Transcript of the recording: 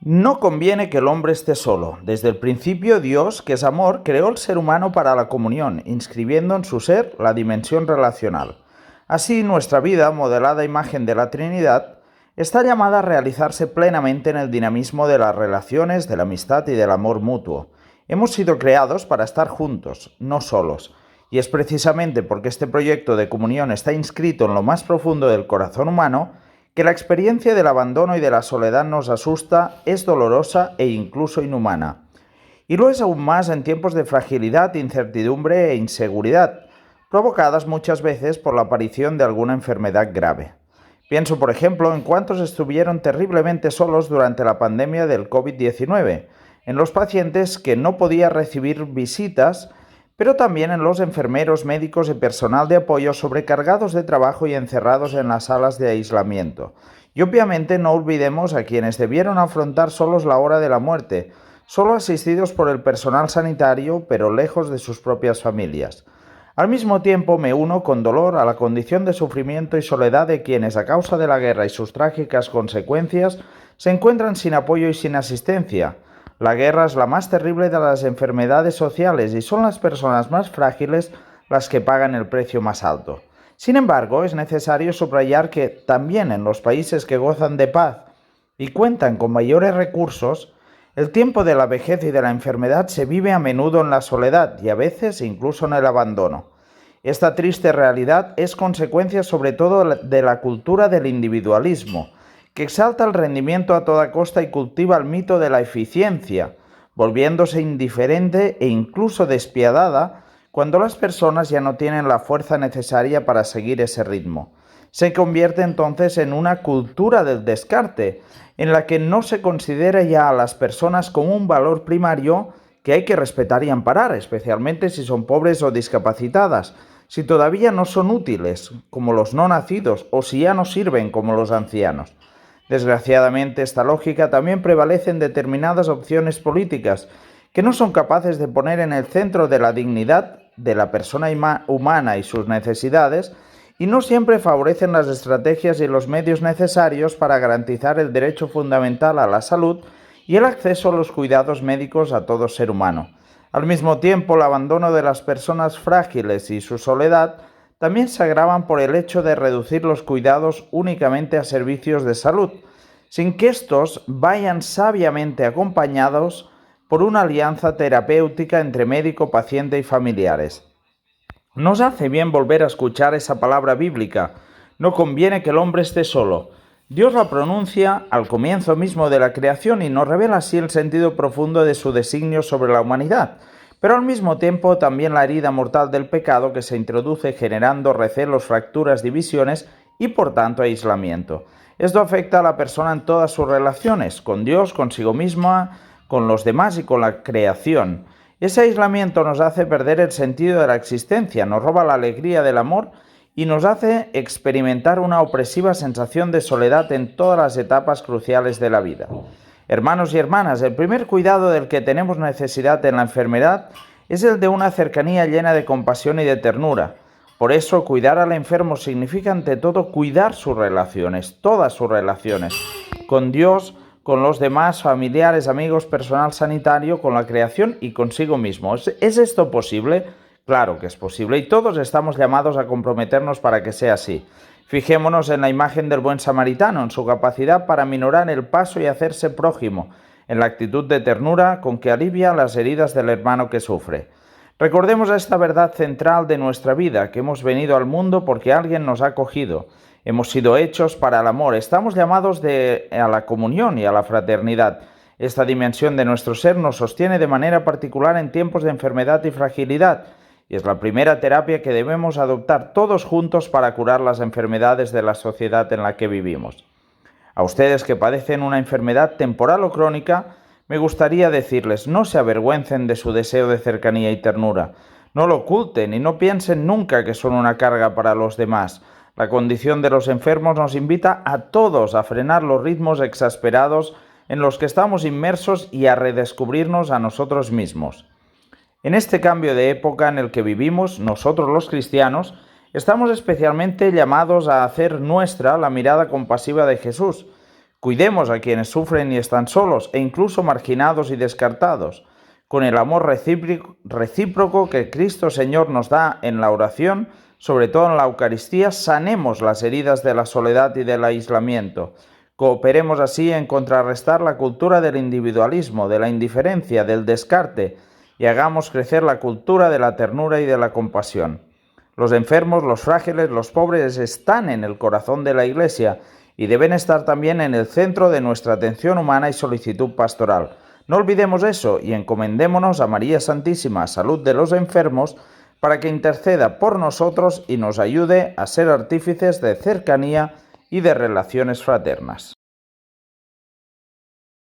No conviene que el hombre esté solo. Desde el principio, Dios, que es amor, creó al ser humano para la comunión, inscribiendo en su ser la dimensión relacional. Así, nuestra vida, modelada a imagen de la Trinidad, está llamada a realizarse plenamente en el dinamismo de las relaciones, de la amistad y del amor mutuo. Hemos sido creados para estar juntos, no solos. Y es precisamente porque este proyecto de comunión está inscrito en lo más profundo del corazón humano que la experiencia del abandono y de la soledad nos asusta, es dolorosa e incluso inhumana. Y lo es aún más en tiempos de fragilidad, incertidumbre e inseguridad, provocadas muchas veces por la aparición de alguna enfermedad grave. Pienso, por ejemplo, en cuántos estuvieron terriblemente solos durante la pandemia del COVID-19, en los pacientes que no podían recibir visitas, pero también en los enfermeros, médicos y personal de apoyo sobrecargados de trabajo y encerrados en las salas de aislamiento. Y obviamente no olvidemos a quienes debieron afrontar solos la hora de la muerte, solo asistidos por el personal sanitario, pero lejos de sus propias familias. Al mismo tiempo me uno con dolor a la condición de sufrimiento y soledad de quienes, a causa de la guerra y sus trágicas consecuencias, se encuentran sin apoyo y sin asistencia. La guerra es la más terrible de las enfermedades sociales y son las personas más frágiles las que pagan el precio más alto. Sin embargo, es necesario subrayar que también en los países que gozan de paz y cuentan con mayores recursos, el tiempo de la vejez y de la enfermedad se vive a menudo en la soledad y a veces incluso en el abandono. Esta triste realidad es consecuencia sobre todo de la cultura del individualismo, que exalta el rendimiento a toda costa y cultiva el mito de la eficiencia, volviéndose indiferente e incluso despiadada cuando las personas ya no tienen la fuerza necesaria para seguir ese ritmo. Se convierte entonces en una cultura del descarte, en la que no se considera ya a las personas como un valor primario que hay que respetar y amparar, especialmente si son pobres o discapacitadas, si todavía no son útiles, como los no nacidos, o si ya no sirven, como los ancianos. Desgraciadamente, esta lógica también prevalece en determinadas opciones políticas, que no son capaces de poner en el centro de la dignidad de la persona humana y sus necesidades, y no siempre favorecen las estrategias y los medios necesarios para garantizar el derecho fundamental a la salud y el acceso a los cuidados médicos a todo ser humano. Al mismo tiempo, el abandono de las personas frágiles y su soledad también se agravan por el hecho de reducir los cuidados únicamente a servicios de salud, sin que estos vayan sabiamente acompañados por una alianza terapéutica entre médico, paciente y familiares. Nos hace bien volver a escuchar esa palabra bíblica: no conviene que el hombre esté solo. Dios la pronuncia al comienzo mismo de la creación y nos revela así el sentido profundo de su designio sobre la humanidad, pero al mismo tiempo también la herida mortal del pecado que se introduce generando recelos, fracturas, divisiones y por tanto aislamiento. Esto afecta a la persona en todas sus relaciones, con Dios, consigo misma, con los demás y con la creación. Ese aislamiento nos hace perder el sentido de la existencia, nos roba la alegría del amor y nos hace experimentar una opresiva sensación de soledad en todas las etapas cruciales de la vida. Hermanos y hermanas, el primer cuidado del que tenemos necesidad en la enfermedad es el de una cercanía llena de compasión y de ternura. Por eso, cuidar al enfermo significa ante todo cuidar sus relaciones, todas sus relaciones, con Dios, con los demás, familiares, amigos, personal sanitario, con la creación y consigo mismo. ¿Es esto posible? Claro que es posible y todos estamos llamados a comprometernos para que sea así. Fijémonos en la imagen del buen samaritano, en su capacidad para minorar el paso y hacerse prójimo, en la actitud de ternura con que alivia las heridas del hermano que sufre. Recordemos esta verdad central de nuestra vida, que hemos venido al mundo porque alguien nos ha acogido. Hemos sido hechos para el amor, estamos llamados a la comunión y a la fraternidad. Esta dimensión de nuestro ser nos sostiene de manera particular en tiempos de enfermedad y fragilidad, y es la primera terapia que debemos adoptar todos juntos para curar las enfermedades de la sociedad en la que vivimos. A ustedes que padecen una enfermedad temporal o crónica, me gustaría decirles: no se avergüencen de su deseo de cercanía y ternura, no lo oculten y no piensen nunca que son una carga para los demás. La condición de los enfermos nos invita a todos a frenar los ritmos exasperados en los que estamos inmersos y a redescubrirnos a nosotros mismos. En este cambio de época en el que vivimos, nosotros los cristianos estamos especialmente llamados a hacer nuestra la mirada compasiva de Jesús. Cuidemos a quienes sufren y están solos e incluso marginados y descartados. Con el amor recíproco que Cristo Señor nos da en la oración, sobre todo en la Eucaristía, sanemos las heridas de la soledad y del aislamiento. Cooperemos así en contrarrestar la cultura del individualismo, de la indiferencia, del descarte, y hagamos crecer la cultura de la ternura y de la compasión. Los enfermos, los frágiles, los pobres están en el corazón de la Iglesia y deben estar también en el centro de nuestra atención humana y solicitud pastoral. No olvidemos eso y encomendémonos a María Santísima, salud de los enfermos, para que interceda por nosotros y nos ayude a ser artífices de cercanía y de relaciones fraternas.